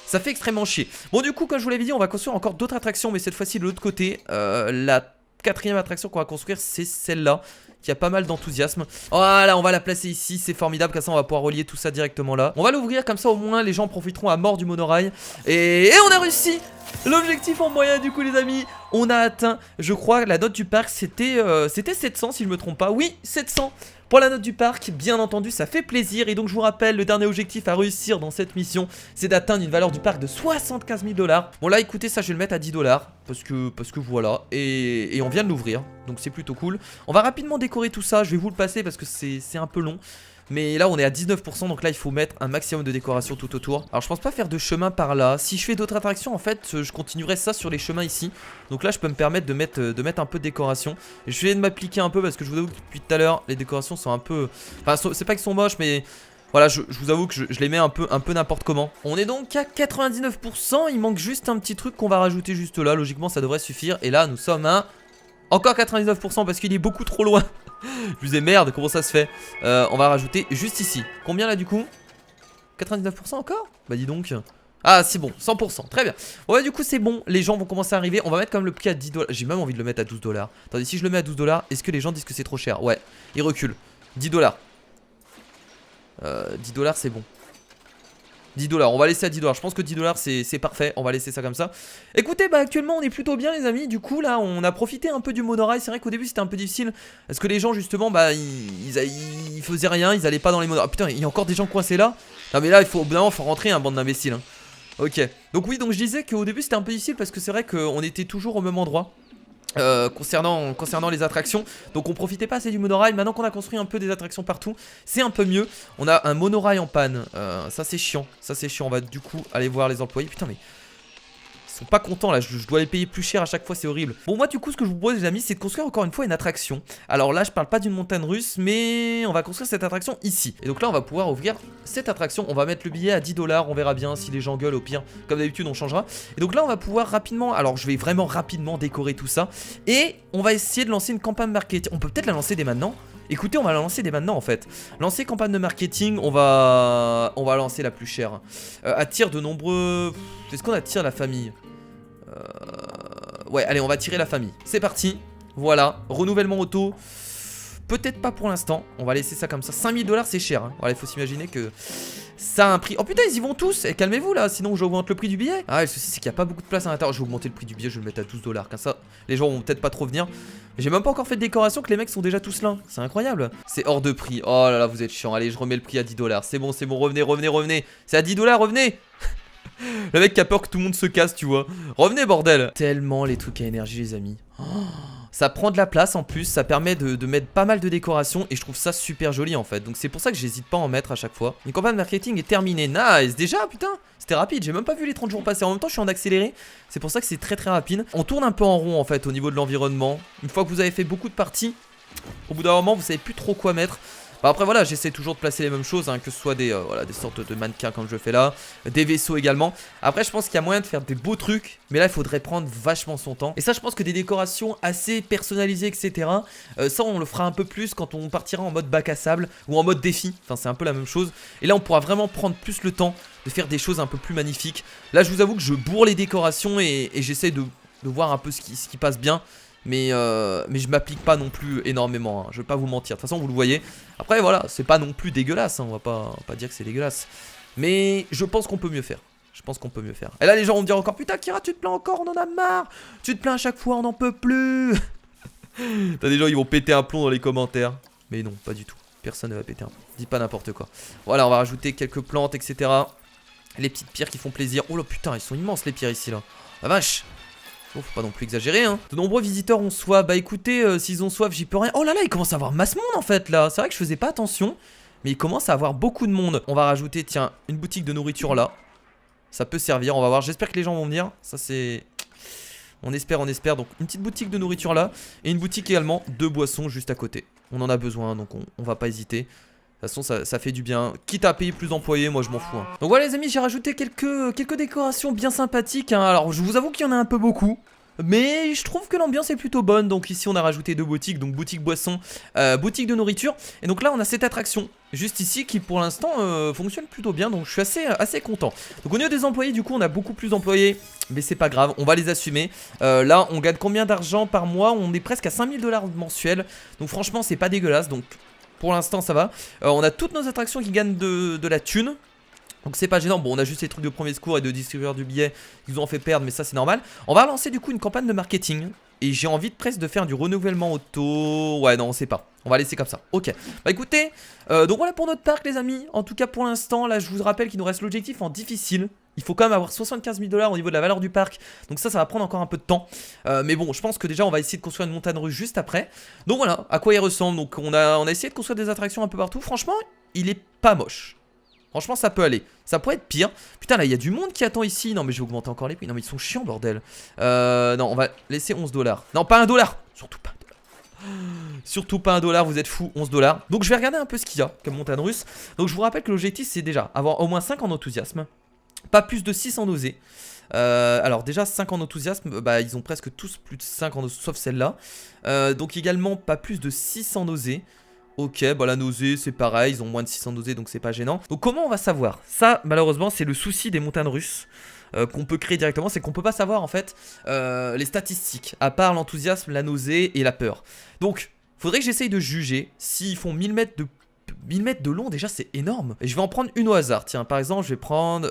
A: Ça fait extrêmement chier. Bon du coup, comme je vous l'avais dit, on va construire encore d'autres attractions, mais cette fois-ci de l'autre côté. La 4e attraction qu'on va construire, c'est celle-là, qui a pas mal d'enthousiasme. Voilà, on va la placer ici, c'est formidable, comme ça on va pouvoir relier tout ça directement là. On va l'ouvrir, comme ça au moins les gens profiteront à mort du monorail. Et on a réussi l'objectif en moyen du coup les amis. On a atteint, je crois, la note du parc, c'était 700 si je me trompe pas. Oui, 700 pour la note du parc, bien entendu, ça fait plaisir. Et donc je vous rappelle, le dernier objectif à réussir dans cette mission, c'est d'atteindre une valeur du parc de 75 000 $. Bon là écoutez, ça je vais le mettre à 10 $, parce que voilà. Et on vient de l'ouvrir, donc c'est plutôt cool. On va rapidement décorer tout ça, je vais vous le passer parce que c'est un peu long. Mais là on est à 19%, donc là il faut mettre un maximum de décoration tout autour. Alors je pense pas faire de chemin par là. Si je fais d'autres attractions en fait, je continuerai ça sur les chemins ici. Donc là je peux me permettre de mettre un peu de décoration. Je vais m'appliquer un peu parce que je vous avoue que depuis tout à l'heure les décorations sont un peu... Enfin c'est pas qu'elles sont moches, mais... Voilà, je vous avoue que je les mets un peu n'importe comment. On est donc à 99%, il manque juste un petit truc qu'on va rajouter juste là. Logiquement ça devrait suffire. Et là nous sommes à... Encore 99% parce qu'il est beaucoup trop loin. Je vous disais merde, comment ça se fait? On va rajouter juste ici. Combien là du coup? 99% encore? Bah dis donc. Ah c'est bon, 100%, très bien. Bon bah du coup c'est bon, les gens vont commencer à arriver. On va mettre comme le prix à 10 $. J'ai même envie de le mettre à 12 $. Attendez, si je le mets à 12 $, est-ce que les gens disent que c'est trop cher? Ouais, ils reculent. 10 $. 10 $ c'est bon. 10 $, on va laisser à 10 $. Je pense que 10 $ c'est parfait, on va laisser ça comme ça. Écoutez, bah actuellement on est plutôt bien les amis. Du coup là on a profité un peu du monorail. C'est vrai qu'au début c'était un peu difficile parce que les gens justement bah ils faisaient rien, ils allaient pas dans les monorails. Putain, il y a encore des gens coincés là. Non mais là il faut au bout d'un moment faut rentrer, un bande d'imbéciles hein. Ok, donc oui, donc je disais qu'au début c'était un peu difficile parce que c'est vrai qu'on était toujours au même endroit. Concernant les attractions, donc on profitait pas assez du monorail. Maintenant qu'on a construit un peu des attractions partout, c'est un peu mieux. On a un monorail en panne, ça c'est chiant. Ça c'est chiant, on va du coup aller voir les employés. Putain mais ils sont pas contents là, je dois les payer plus cher à chaque fois, c'est horrible. Bon moi du coup ce que je vous propose les amis, c'est de construire encore une fois une attraction. Alors là je parle pas d'une montagne russe, mais on va construire cette attraction ici. Et donc là on va pouvoir ouvrir cette attraction. On va mettre le billet à 10 $, on verra bien si les gens gueulent, au pire comme d'habitude on changera. Et donc là on va pouvoir rapidement, alors je vais vraiment rapidement décorer tout ça. Et on va essayer de lancer une campagne marketing. On peut peut-être la lancer dès maintenant. Écoutez, on va la lancer dès maintenant en fait. Lancer campagne de marketing, on va lancer la plus chère. Attire de nombreux... Est-ce qu'on attire la famille? Ouais, allez, on va tirer la famille. C'est parti. Voilà, renouvellement auto. Peut-être pas pour l'instant. On va laisser ça comme ça. 5000 $, c'est cher. Hein. Voilà, il faut s'imaginer que ça a un prix. Oh putain, ils y vont tous. Et calmez-vous là, sinon j'augmente le prix du billet. Ah, le souci, c'est qu'il n'y a pas beaucoup de place à l'intérieur. Je vais augmenter le prix du billet, je vais le mettre à 12 $. Comme ça, les gens vont peut-être pas trop venir. J'ai même pas encore fait de décoration que les mecs sont déjà tous là. C'est incroyable. C'est hors de prix. Oh là là, vous êtes chiant. Allez, je remets le prix à 10 $. C'est bon, revenez, revenez, revenez. C'est à 10 $, revenez. Le mec qui a peur que tout le monde se casse, tu vois. Revenez, bordel. Tellement les trucs à énergie, les amis. Oh, ça prend de la place en plus. Ça permet de mettre pas mal de décoration. Et je trouve ça super joli en fait. Donc c'est pour ça que j'hésite pas à en mettre à chaque fois. Une campagne de marketing est terminée. Nice. Déjà, putain. C'était rapide. J'ai même pas vu les 30 jours passer. En même temps, je suis en accéléré. C'est pour ça que c'est très très rapide. On tourne un peu en rond en fait au niveau de l'environnement. Une fois que vous avez fait beaucoup de parties, au bout d'un moment, vous savez plus trop quoi mettre. Bah après voilà, j'essaie toujours de placer les mêmes choses, hein, que ce soit des sortes de mannequins comme je fais là, des vaisseaux également. Après je pense qu'il y a moyen de faire des beaux trucs, mais là il faudrait prendre vachement son temps. Et ça je pense que des décorations assez personnalisées etc, ça on le fera un peu plus quand on partira en mode bac à sable ou en mode défi. Enfin c'est un peu la même chose. Et là on pourra vraiment prendre plus le temps de faire des choses un peu plus magnifiques. Là je vous avoue que je bourre les décorations et j'essaie de voir un peu ce qui passe bien. Mais je m'applique pas non plus énormément, hein. Je vais pas vous mentir, de toute façon vous le voyez. Après voilà, c'est pas non plus dégueulasse, hein. On va pas dire que c'est dégueulasse. Mais je pense qu'on peut mieux faire. Je pense qu'on peut mieux faire. Et là les gens vont me dire encore, putain Kira tu te plains encore, on en a marre. Tu te plains à chaque fois, on n'en peut plus. T'as des gens ils vont péter un plomb dans les commentaires. Mais non, pas du tout, personne ne va péter un plomb. Dis pas n'importe quoi. Voilà, on va rajouter quelques plantes etc. Les petites pierres qui font plaisir. Oh là putain, ils sont immenses les pierres ici là. La vache. Oh, faut pas non plus exagérer hein. De nombreux visiteurs ont soif. Bah écoutez, s'ils ont soif j'y peux rien. Oh là là, il commence à avoir masse monde en fait là. C'est vrai que je faisais pas attention, mais il commence à avoir beaucoup de monde. On va rajouter, tiens, une boutique de nourriture là. Ça peut servir, on va voir. J'espère que les gens vont venir. Ça c'est... On espère, donc une petite boutique de nourriture là. Et une boutique également de boissons juste à côté. On en a besoin, donc on va pas hésiter. De toute façon ça fait du bien, quitte à payer plus d'employés, moi je m'en fous hein. Donc voilà les amis, j'ai rajouté quelques décorations bien sympathiques hein. Alors je vous avoue qu'il y en a un peu beaucoup, mais je trouve que l'ambiance est plutôt bonne. Donc ici on a rajouté 2 boutiques, donc boutique boisson, boutique de nourriture. Et donc là on a cette attraction juste ici qui pour l'instant fonctionne plutôt bien. Donc je suis assez content. Donc au niveau des employés, du coup on a beaucoup plus d'employés, mais c'est pas grave, on va les assumer. Là on gagne combien d'argent par mois? On est presque à 5000 $ mensuels. Donc franchement c'est pas dégueulasse. Donc pour l'instant ça va. On a toutes nos attractions qui gagnent de la thune. Donc c'est pas gênant. Bon on a juste les trucs de premier secours et de distributeur du billet qui nous ont fait perdre, mais ça c'est normal. On va lancer du coup une campagne de marketing. Et j'ai envie presque de faire du renouvellement auto. Ouais non on sait pas, on va laisser comme ça. Ok, bah écoutez, donc voilà pour notre parc les amis. En tout cas pour l'instant là je vous rappelle qu'il nous reste l'objectif en difficile. Il faut quand même avoir 75 000 $ au niveau de la valeur du parc. Donc ça va prendre encore un peu de temps. Mais bon, je pense que déjà on va essayer de construire une montagne russe juste après. Donc voilà, à quoi il ressemble. Donc on a essayé de construire des attractions un peu partout. Franchement, il est pas moche. Franchement, ça peut aller. Ça pourrait être pire. Putain, là, il y a du monde qui attend ici. Non, mais je vais augmenter encore les prix. Non, mais ils sont chiants, bordel. Non, on va laisser 11 $. Non, pas 1 $. Surtout pas 1 $. Surtout pas 1 $, vous êtes fous, 11 $. Donc je vais regarder un peu ce qu'il y a comme montagne russe. Donc je vous rappelle que l'objectif, c'est déjà avoir au moins 5 en enthousiasme. Pas plus de 6 en osée. Alors déjà 5 en enthousiasme, bah ils ont presque tous plus de 5 en sauf celle-là. Donc également pas plus de 6 en osée. Ok, bah la nausée c'est pareil, ils ont moins de 600 nausées donc c'est pas gênant. Donc comment on va savoir? Ça malheureusement c'est le souci des montagnes russes qu'on peut créer directement, c'est qu'on peut pas savoir en fait les statistiques, à part l'enthousiasme, la nausée et la peur. Donc faudrait que j'essaye de juger s'ils font 1000 mètres de long, déjà c'est énorme. Et je vais en prendre une au hasard, tiens par exemple je vais prendre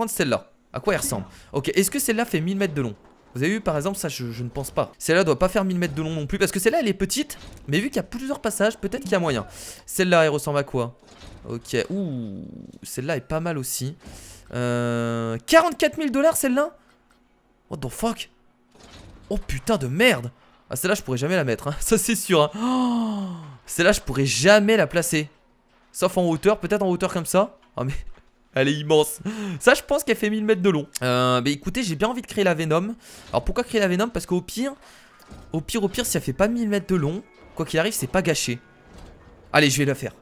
A: celle-là. À quoi elle ressemble? Ok, est-ce que celle-là fait 1000 mètres de long? Vous avez vu par exemple, ça je ne pense pas. Celle-là doit pas faire 1000 mètres de long non plus, parce que celle-là elle est petite, mais vu qu'il y a plusieurs passages, peut-être qu'il y a moyen. Celle-là elle ressemble à quoi? Ok, ouh, celle-là est pas mal aussi. 44 000 $ celle-là? What the fuck? Oh putain de merde. Ah celle-là je pourrais jamais la mettre, hein. Ça c'est sûr hein. Oh, celle-là je pourrais jamais la placer. Sauf en hauteur, peut-être en hauteur comme ça. Oh mais... elle est immense. Ça, je pense qu'elle fait 1000 mètres de long. Bah écoutez, j'ai bien envie de créer la Venom. Alors pourquoi créer la Venom? Parce qu'au pire, si elle fait pas 1000 mètres de long, quoi qu'il arrive, c'est pas gâché. Allez, je vais la faire.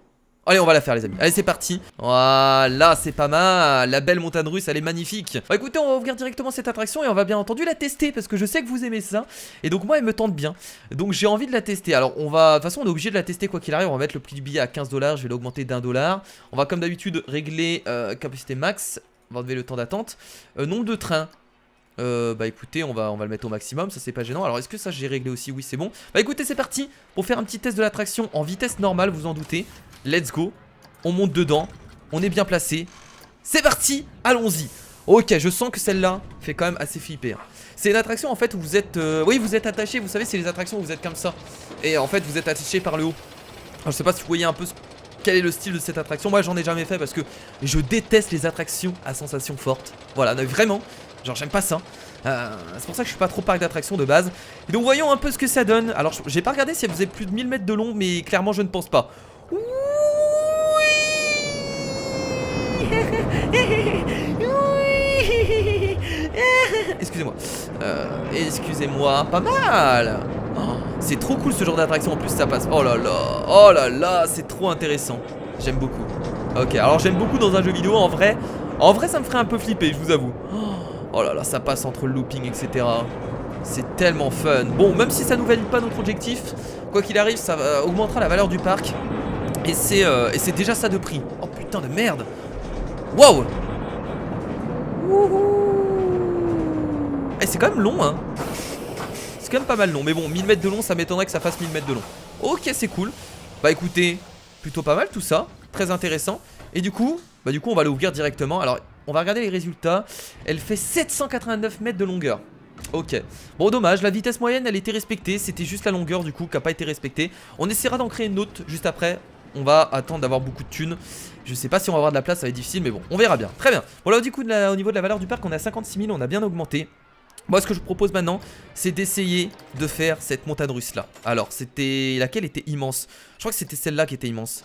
A: Allez, on va la faire les amis. Allez, c'est parti. Voilà, c'est pas mal. La belle montagne russe, elle est magnifique. Bah écoutez, on va ouvrir directement cette attraction et on va bien entendu la tester parce que je sais que vous aimez ça. Et donc moi, elle me tente bien. Donc j'ai envie de la tester. Alors on va, de toute façon, on est obligé de la tester quoi qu'il arrive. On va mettre le prix du billet à 15 $. Je vais l'augmenter d'1 $. On va comme d'habitude régler capacité max. On va enlever le temps d'attente. Nombre de trains. Bah écoutez, on va le mettre au maximum, ça c'est pas gênant. Alors est-ce que ça j'ai réglé aussi? Oui c'est bon. Bah écoutez c'est parti pour faire un petit test de l'attraction en vitesse normale, vous en doutez. Let's go, on monte dedans, on est bien placé. C'est parti, allons-y. Ok, je sens que celle-là fait quand même assez flipper hein. C'est une attraction en fait où vous êtes oui vous êtes attaché, vous savez c'est les attractions où vous êtes comme ça. Et en fait vous êtes attaché par le haut. Alors, je sais pas si vous voyez un peu quel est le style de cette attraction. Moi j'en ai jamais fait parce que je déteste les attractions à sensations fortes. Voilà, vraiment. Genre j'aime pas ça. C'est pour ça que je suis pas trop parc d'attractions de base. Et donc voyons un peu ce que ça donne. Alors j'ai pas regardé si elle faisait plus de 1000 mètres de long, mais clairement je ne pense pas. Excusez-moi. Excusez-moi. Pas mal. Oh, c'est trop cool ce genre d'attraction. En plus ça passe. Oh là là, c'est trop intéressant. J'aime beaucoup. Ok, alors j'aime beaucoup dans un jeu vidéo. En vrai ça me ferait un peu flipper, je vous avoue. Oh là là, ça passe entre le looping, etc. C'est tellement fun. Bon, même si ça nous valide pas notre objectif, quoi qu'il arrive, ça augmentera la valeur du parc. Et c'est déjà ça de prix. Oh putain de merde. Wow. Et c'est quand même long, hein. C'est quand même pas mal long. Mais bon, 1000 mètres de long, ça m'étonnerait que ça fasse 1000 mètres de long. Ok, c'est cool. Bah écoutez, plutôt pas mal tout ça. Très intéressant. Et du coup, on va l'ouvrir directement. Alors, on va regarder les résultats. Elle fait 789 mètres de longueur. Ok. Bon, dommage, la vitesse moyenne, elle était respectée. C'était juste la longueur, du coup, qui n'a pas été respectée. On essaiera d'en créer une autre juste après. On va attendre d'avoir beaucoup de thunes. Je sais pas si on va avoir de la place, ça va être difficile, mais bon, on verra bien. Très bien. Bon, là, du coup, au niveau de la valeur du parc, on est à 56 000, on a bien augmenté. Moi ce que je propose maintenant, c'est d'essayer de faire cette montagne russe là. Alors c'était... laquelle était immense? Je crois que c'était celle-là qui était immense.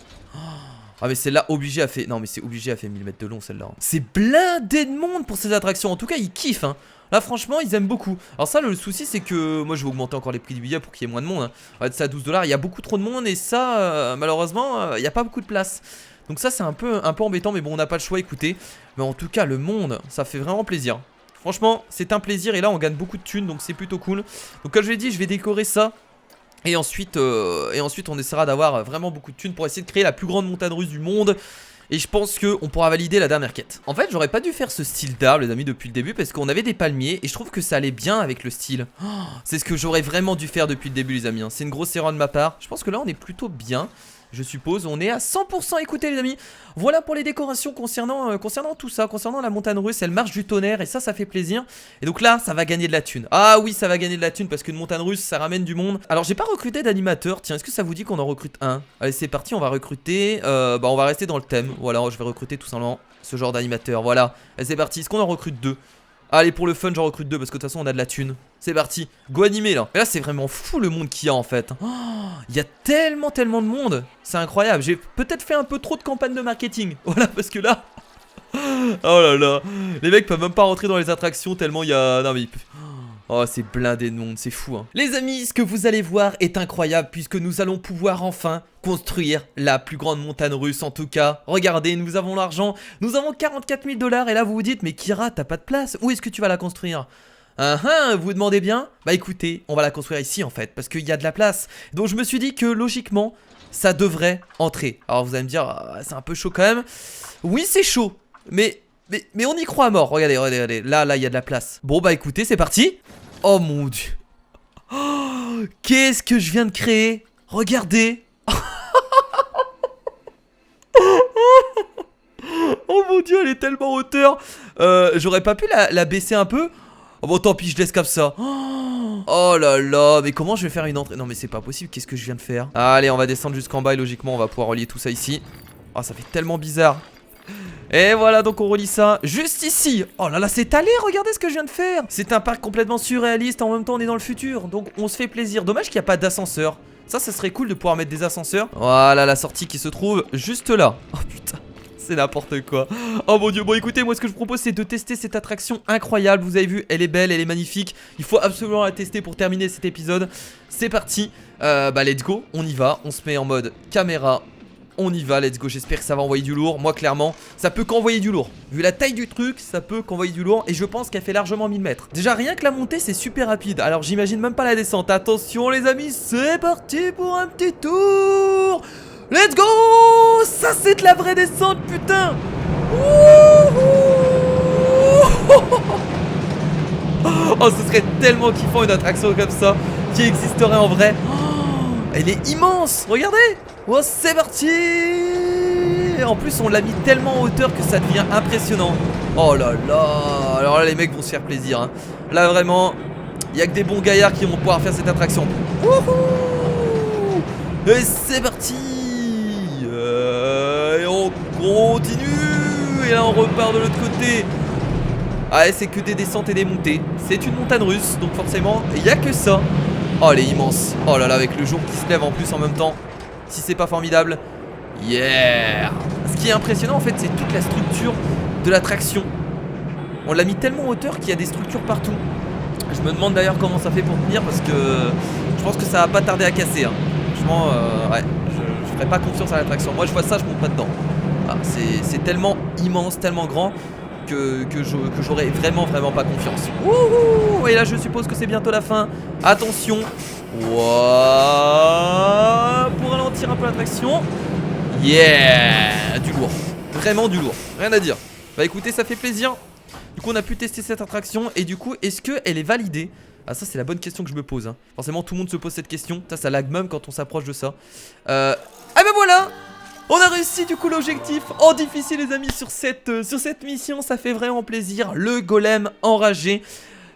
A: Ah mais celle-là obligé à faire... Non mais c'est obligé à faire 1000 mètres de long celle-là. C'est blindé de monde pour ces attractions. En tout cas ils kiffent hein. Là franchement ils aiment beaucoup. Alors ça le souci c'est que moi je vais augmenter encore les prix du billet pour qu'il y ait moins de monde hein. On va être ça à 12 $. Il y a beaucoup trop de monde et ça malheureusement il n'y a pas beaucoup de place. Donc ça c'est un peu embêtant mais bon on n'a pas le choix, écoutez. Mais en tout cas le monde ça fait vraiment plaisir. Franchement c'est un plaisir et là on gagne beaucoup de thunes donc c'est plutôt cool. Donc comme je l'ai dit je vais décorer ça. Et ensuite on essaiera d'avoir vraiment beaucoup de thunes pour essayer de créer la plus grande montagne russe du monde. Et je pense qu'on pourra valider la dernière quête. En fait j'aurais pas dû faire ce style d'arbre les amis depuis le début, parce qu'on avait des palmiers et je trouve que ça allait bien avec le style. Oh, c'est ce que j'aurais vraiment dû faire depuis le début les amis hein. C'est une grosse erreur de ma part. Je pense que là on est plutôt bien. Je suppose, on est à 100%, écoutez les amis. Voilà pour les décorations concernant tout ça, concernant la montagne russe, elle marche du tonnerre et ça fait plaisir. Et donc là, ça va gagner de la thune. Ah oui, ça va gagner de la thune parce qu'une montagne russe, ça ramène du monde. Alors j'ai pas recruté d'animateur, tiens, est-ce que ça vous dit qu'on en recrute un? Allez c'est parti, on va recruter, on va rester dans le thème. Voilà, je vais recruter tout simplement ce genre d'animateur, voilà. Allez c'est parti, est-ce qu'on en recrute 2? Allez pour le fun j'en recrute 2 parce que de toute façon on a de la thune. C'est parti, go animer là. Mais là c'est vraiment fou le monde qu'il y a en fait. Il y a tellement de monde. C'est incroyable, j'ai peut-être fait un peu trop de campagne de marketing. Voilà parce que là oh là là, les mecs peuvent même pas rentrer dans les attractions tellement il y a... Non mais oh c'est blindé de monde, c'est fou hein. Les amis, ce que vous allez voir est incroyable puisque nous allons pouvoir enfin construire la plus grande montagne russe. En tout cas, regardez, nous avons l'argent, nous avons 44 000 $ et là vous vous dites mais Kira t'as pas de place, où est-ce que tu vas la construire? Vous vous demandez bien? Bah écoutez, on va la construire ici en fait parce qu'il y a de la place. Donc je me suis dit que logiquement ça devrait entrer. Alors vous allez me dire c'est un peu chaud quand même. Oui c'est chaud, mais on y croit à mort. Regardez, regardez, là il y a de la place. Bon bah écoutez c'est parti. Oh mon dieu. Oh, qu'est-ce que je viens de créer? Regardez. Oh mon dieu, elle est tellement en hauteur. J'aurais pas pu la baisser un peu? Oh bon tant pis, je laisse comme ça. Oh là là, mais comment je vais faire une entrée? Non mais c'est pas possible, qu'est-ce que je viens de faire? Allez on va descendre jusqu'en bas et logiquement on va pouvoir relier tout ça ici. Oh ça fait tellement bizarre. Et voilà donc on relie ça juste ici. Oh là là c'est allé, regardez ce que je viens de faire. C'est un parc complètement surréaliste, en même temps on est dans le futur. Donc on se fait plaisir, dommage qu'il n'y a pas d'ascenseur. Ça serait cool de pouvoir mettre des ascenseurs. Voilà la sortie qui se trouve juste là. Oh putain, c'est n'importe quoi. Oh mon dieu, bon écoutez, moi ce que je propose c'est de tester cette attraction incroyable. Vous avez vu, elle est belle, elle est magnifique. Il faut absolument la tester pour terminer cet épisode. C'est parti, bah let's go, on y va. On se met en mode caméra. On y va, let's go, j'espère que ça va envoyer du lourd. Moi clairement, ça peut qu'envoyer du lourd. Vu la taille du truc, ça peut qu'envoyer du lourd. Et je pense qu'elle fait largement 1000 mètres. Déjà rien que la montée c'est super rapide. Alors j'imagine même pas la descente. Attention les amis, c'est parti pour un petit tour. Let's go. Ça c'est de la vraie descente, putain. Oh ce serait tellement kiffant une attraction comme ça qui existerait en vrai. Elle est immense, regardez. Oh c'est parti. En plus on l'a mis tellement en hauteur que ça devient impressionnant. Oh là là. Alors là les mecs vont se faire plaisir hein. Là vraiment il n'y a que des bons gaillards qui vont pouvoir faire cette attraction. Wouhou. Et c'est parti. Et on continue. Et là on repart de l'autre côté. Ah c'est que des descentes et des montées. C'est une montagne russe donc forcément il n'y a que ça. Oh elle est immense. Oh là là avec le jour qui se lève en plus en même temps. Si c'est pas formidable. Yeah. Ce qui est impressionnant en fait c'est toute la structure de l'attraction. On l'a mis tellement en hauteur qu'il y a des structures partout. Je me demande d'ailleurs comment ça fait pour tenir parce que je pense que ça va pas tarder à casser hein. Franchement ouais, je ferai pas confiance à l'attraction. Moi je vois ça, je monte pas dedans. Ah, c'est tellement immense, tellement grand que j'aurais vraiment pas confiance. Wouhou. Et là je suppose que c'est bientôt la fin. Attention. Wouah. Pour ralentir un peu l'attraction. Yeah. Du lourd. Vraiment du lourd. Rien à dire. Bah écoutez ça fait plaisir. Du coup on a pu tester cette attraction. Et du coup est-ce qu'elle est validée? Ah ça c'est la bonne question que je me pose hein. Forcément tout le monde se pose cette question. Ça lag même quand on s'approche de ça. Ah ben voilà. On a réussi du coup l'objectif en difficile les amis sur cette mission. Ça fait vraiment plaisir. Le golem enragé.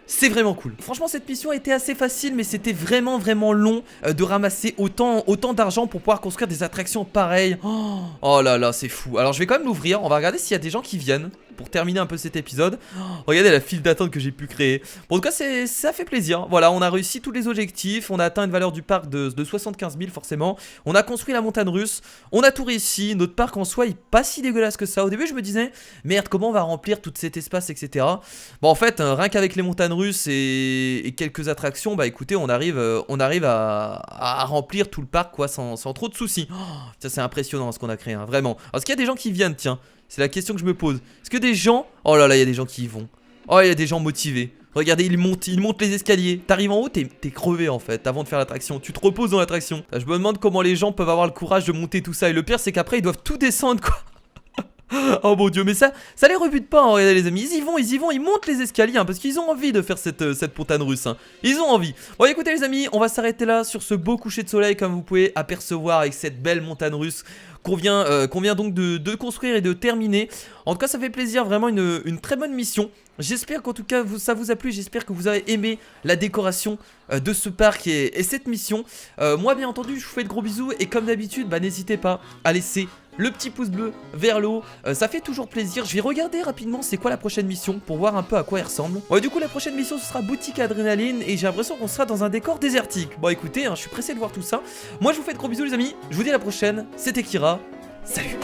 A: C'est vraiment cool. Franchement cette mission était assez facile mais c'était vraiment long de ramasser autant d'argent pour pouvoir construire des attractions pareilles. Oh là là c'est fou. Alors je vais quand même l'ouvrir. On va regarder s'il y a des gens qui viennent. pour terminer un peu cet épisode. Oh, regardez la file d'attente que j'ai pu créer. Bon, en tout cas, ça fait plaisir. Voilà, on a réussi tous les objectifs. On a atteint une valeur du parc de 75 000 forcément. On a construit la montagne russe. On a tout réussi. Notre parc en soi, il est pas si dégueulasse que ça. Au début, je me disais, merde, comment on va remplir tout cet espace, etc. Bon, en fait, rien qu'avec les montagnes russes et quelques attractions, bah écoutez, on arrive à remplir tout le parc, quoi, sans trop de soucis. Oh, ça, c'est impressionnant ce qu'on a créé, hein, vraiment. Alors, est-ce qu'il y a des gens qui viennent, tiens? C'est la question que je me pose. Est-ce que des gens... Oh là là, il y a des gens qui y vont. Oh, il y a des gens motivés. Regardez, ils montent les escaliers. T'arrives en haut, t'es crevé en fait avant de faire l'attraction. Tu te reposes dans l'attraction. Je me demande comment les gens peuvent avoir le courage de monter tout ça. Et le pire, c'est qu'après, ils doivent tout descendre, quoi. Oh mon dieu, mais ça les rebute pas, hein, regardez les amis, ils montent les escaliers, hein, parce qu'ils ont envie de faire cette montagne russe, hein. Ils ont envie. Bon écoutez les amis, on va s'arrêter là sur ce beau coucher de soleil, comme vous pouvez apercevoir avec cette belle montagne russe qu'on vient donc de construire et de terminer. En tout cas ça fait plaisir, vraiment une très bonne mission. J'espère qu'en tout cas ça vous a plu, j'espère que vous avez aimé la décoration de ce parc et cette mission. Moi bien entendu je vous fais de gros bisous et comme d'habitude bah, n'hésitez pas à laisser le petit pouce bleu vers le haut, ça fait toujours plaisir. Je vais regarder rapidement c'est quoi la prochaine mission pour voir un peu à quoi elle ressemble. Ouais, du coup la prochaine mission ce sera boutique adrénaline et j'ai l'impression qu'on sera dans un décor désertique. Bon écoutez, hein, je suis pressé de voir tout ça. Moi je vous fais de gros bisous les amis, je vous dis à la prochaine, c'était Kira, salut.